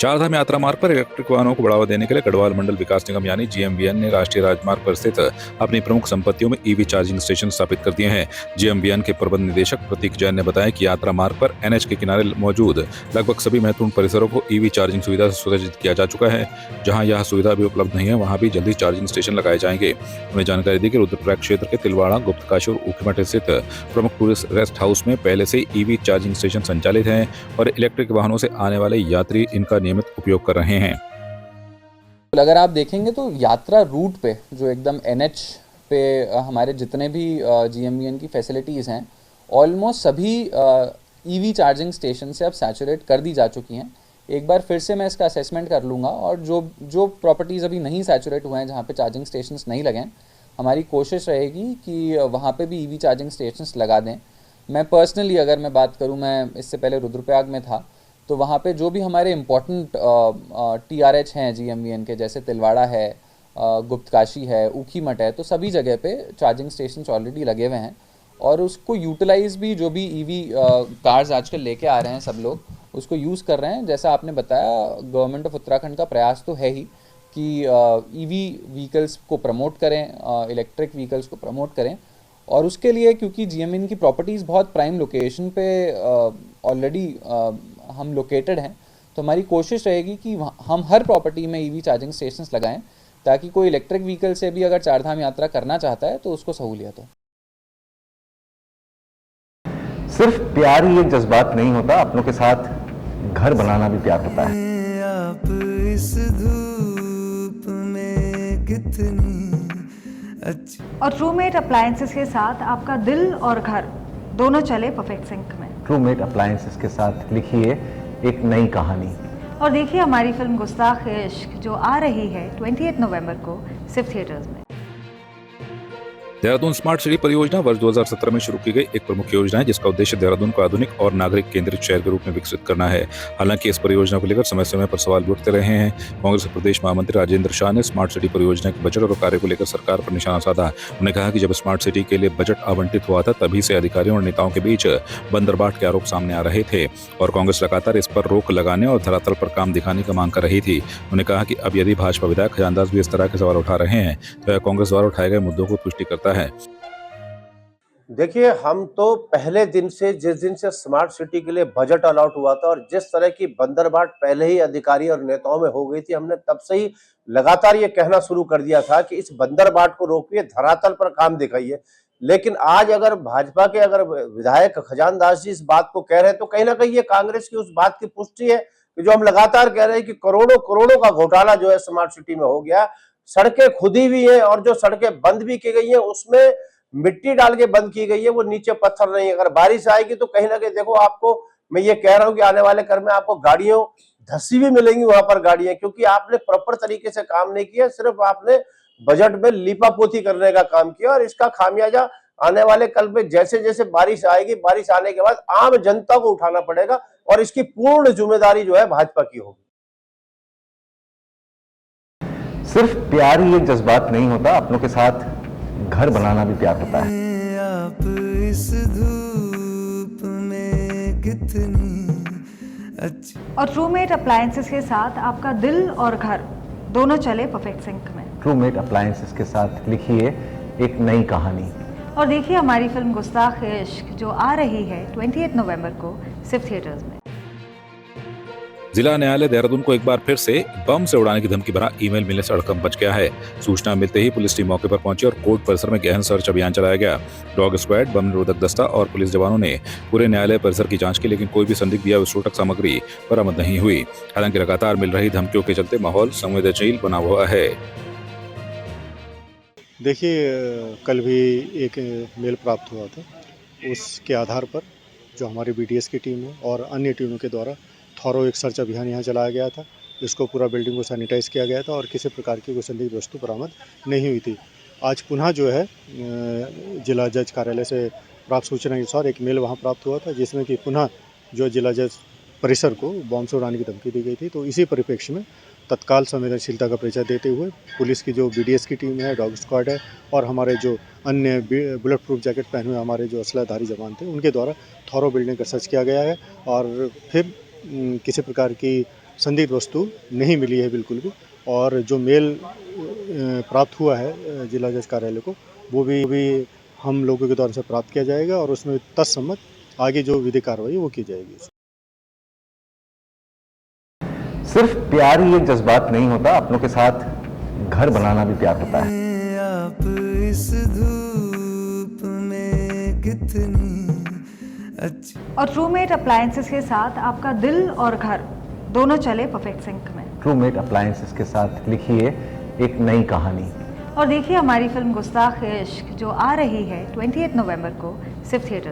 चारधाम यात्रा मार्ग पर इलेक्ट्रिक वाहनों को बढ़ावा देने के लिए गढ़वाल मंडल विकास निगम यानी जीएमवीएन ने राष्ट्रीय राजमार्ग पर स्थित अपनी प्रमुख संपत्तियों में ईवी चार्जिंग स्टेशन स्थापित कर दिए हैं। जीएमवीएन के प्रबंध निदेशक प्रतीक जैन ने बताया कि यात्रा मार्ग पर एनएच के किनारे मौजूद लगभग सभी महत्वपूर्ण परिसरों को ईवी चार्जिंग सुविधा से सुसज्जित किया जा चुका है। जहां यह सुविधा अभी उपलब्ध नहीं है, वहां भी जल्दी चार्जिंग स्टेशन लगाए जाएंगे। उन्हें जानकारी दी कि रुद्रप्रयाग क्षेत्र के तिलवाड़ा, गुप्तकाशी और ऊखीमठ स्थित प्रमुख टूरिस्ट रेस्ट हाउस में पहले से ईवी चार्जिंग स्टेशन संचालित हैं और इलेक्ट्रिक वाहनों से आने वाले यात्री इनका नियमित उपयोग कर रहे हैं। अगर आप देखेंगे तो यात्रा रूट पे जो एकदम एनएच पे हमारे जितने भी जीएमवीएन की फैसिलिटीज़ हैं, ऑलमोस्ट सभी ईवी चार्जिंग स्टेशन से अब सैचुरेट कर दी जा चुकी हैं। एक बार फिर से मैं इसका असेसमेंट कर लूँगा और जो प्रॉपर्टीज़ अभी नहीं सैचुरेट हुए हैं, जहाँ पे चार्जिंग स्टेशंस नहीं लगे हैं, हमारी कोशिश रहेगी कि वहाँ पे भी ईवी चार्जिंग स्टेशंस लगा दें। मैं पर्सनली अगर मैं बात करूँ, मैं इससे पहले रुद्रप्रयाग में था, तो वहाँ पे जो भी हमारे इम्पोर्टेंट टीआरएच हैं जीएमवीएन के, जैसे तिलवाड़ा है, गुप्तकाशी है, ऊखीमठ है, तो सभी जगह पे चार्जिंग स्टेशंस ऑलरेडी लगे हुए हैं और उसको यूटिलाइज भी जो भी ईवी कार्स आजकल लेके आ रहे हैं, सब लोग उसको यूज़ कर रहे हैं। जैसा आपने बताया, गवर्नमेंट ऑफ उत्तराखंड का प्रयास तो है ही कि ईवी व्हीकल्स को प्रमोट करें, इलेक्ट्रिक व्हीकल्स को प्रमोट करें। और उसके लिए क्योंकि जीएमवीएन की प्रॉपर्टीज़ बहुत प्राइम लोकेशन पे ऑलरेडी हम लोकेटेड हैं, तो हमारी कोशिश रहेगी कि हम हर प्रॉपर्टी में ईवी चार्जिंग स्टेशंस लगाएं, ताकि कोई इलेक्ट्रिक व्हीकल से भी अगर चारधाम यात्रा करना चाहता है तो उसको सहूलियत हो। सिर्फ प्यार ही एक जज्बात नहीं होता, अपनों के साथ घर बनाना भी प्यार होता है। आप इस धूप में कितनी अच्छी। और ट्रूमेट अप्लायंसेस के साथ आपका दिल और घर दोनों चले परफेक्ट सिंक में। ट्रूमेट अप्लायंसेस के साथ लिखिए एक नई कहानी और देखिए हमारी फिल्म गुस्ताख-ए-इश्क, जो आ रही है 28 नवंबर को सिर्फ थिएटर्स में। देहरादून स्मार्ट सिटी परियोजना वर्ष 2017 में शुरू की गई एक प्रमुख योजना है, जिसका उद्देश्य देहरादून को आधुनिक और नागरिक केंद्रित शहर के रूप में विकसित करना है। हालांकि इस परियोजना को लेकर समय समय पर सवाल भी उठते रहे हैं। कांग्रेस के प्रदेश महामंत्री राजेंद्र शाह ने स्मार्ट सिटी परियोजना के बजट और कार्य को लेकर सरकार पर निशाना साधा। उन्होंने कहा कि जब स्मार्ट सिटी के लिए बजट आवंटित हुआ था, तभी से अधिकारियों और नेताओं के बीच बंदरबाट के आरोप सामने आ रहे थे और कांग्रेस लगातार इस पर रोक लगाने और धरातल पर काम दिखाने की मांग कर रही थी। उन्होंने कहा कि अब यदि भाजपा विधायक खजानदास भी इस तरह के सवाल उठा रहे हैं, तो यह कांग्रेस द्वारा उठाए गए मुद्दों को पुष्टि करता है। देखिए, हम तो पहले दिन से, जिस दिन से स्मार्ट सिटी के लिए बजट अलॉट हुआ था और जिस तरह की बंदरबाट पहले ही अधिकारी और नेताओं में हो गई थी, हमने तब से ही लगातार ये कहना शुरू कर दिया था कि इस बंदरबाट को रोकिए, धरातल पर काम दिखाइए। लेकिन आज अगर भाजपा के विधायक खजानदास जी इस बात को कह रहे हैं, तो कहीं ना कहीं ये कांग्रेस की उस बात की पुष्टि है कि जो हम लगातार कह रहे हैं कि करोड़ों करोड़ों का घोटाला जो है स्मार्ट सिटी में हो गया। सड़कें खुदी हुई है और जो सड़कें बंद भी की गई है, उसमें मिट्टी डाल के बंद की गई है, वो नीचे पत्थर नहीं है। अगर बारिश आएगी तो कहीं ना कहीं देखो, आपको मैं ये कह रहा हूं कि आने वाले क्रम में आपको गाड़ियों धसी भी मिलेंगी वहां पर गाड़ियां, क्योंकि आपने प्रॉपर तरीके से काम नहीं किया, सिर्फ आपने बजट में लीपापोती करने का काम किया और इसका खामियाजा आने वाले कल में जैसे जैसे बारिश आएगी, बारिश आने के बाद आम जनता को उठाना पड़ेगा और इसकी पूर्ण जिम्मेदारी जो है भाजपा की होगी। सिर्फ प्यार ही एक जज्बात नहीं होता, अपनों के साथ घर बनाना भी प्यार होता है। आप इस धूप में कितनी अच्छी। और ट्रूमेट अप्लायंसेस के साथ आपका दिल और घर दोनों चले परफेक्ट सिंक में। ट्रूमेट अप्लायंसेस के साथ लिखिए एक नई कहानी और देखिए हमारी फिल्म गुस्ताख-ए-इश्क, जो आ रही है 28 नवंबर को सिर्फ थिएटर्स में। जिला न्यायालय देहरादून को एक बार फिर से बम से उड़ाने की धमकी भरा ईमेल मिलने से हड़कंप मच गया है। सूचना मिलते ही पुलिस टीम मौके पर पहुंची और कोर्ट परिसर में गहन सर्च अभियान चलाया गया। डॉग स्क्वाड, बम निरोधक दस्ता और पुलिस जवानों ने पूरे न्यायालय परिसर की जांच की, लेकिन कोई भी संदिग्ध या विस्फोटक सामग्री बरामद नहीं हुई। हालांकि लगातार मिल रही धमकियों के चलते माहौल संवेदनशील बना हुआ है। देखिए, कल भी एक मेल प्राप्त हुआ था, उसके आधार पर जो हमारी बीडीएस की टीम है और अन्य टीमों के द्वारा थॉरो एक सर्च अभियान यहाँ चलाया गया था। इसको पूरा बिल्डिंग को सैनिटाइज किया गया था और किसी प्रकार की कोई संदिग्ध वस्तु बरामद नहीं हुई थी। आज पुनः जो है जिला जज कार्यालय से प्राप्त सूचना के अनुसार एक मेल वहाँ प्राप्त हुआ था, जिसमें कि पुनः जो जिला जज परिसर को बम से उड़ाने की धमकी दी गई थी। तो इसी परिप्रेक्ष्य में तत्काल संवेदनशीलता का परिचय देते हुए पुलिस की जो बीडीएस की टीम है, डॉग स्क्वाड है और हमारे जो अन्य बुलेट प्रूफ जैकेट पहने हुए हमारे जो असलाधारी जवान थे, उनके द्वारा थॉरो बिल्डिंग का सर्च किया गया है और फिर किसी प्रकार की संदिग्ध वस्तु नहीं मिली है बिल्कुल भी। और जो मेल प्राप्त हुआ है जिला जज कार्यालय को, वो भी हम लोगों के द्वारा से प्राप्त किया जाएगा और उसमें तत्सम्मत आगे जो विधिक कार्रवाई वो की जाएगी। सिर्फ प्यार ही एक जज्बात नहीं होता, अपनों के साथ घर बनाना भी प्यार होता है। आप इस धूप में कितनी अच्छी। और ट्रूमेट अप्लायंसेस के साथ आपका दिल और घर दोनों चले परफेक्ट सिंक में। ट्रूमेट अप्लायंसेस के साथ लिखिए एक नई कहानी। और देखिए हमारी फिल्म गुस्ताख इश्क जो आ रही है 28 नवंबर को सिर्फ थिएटर्स।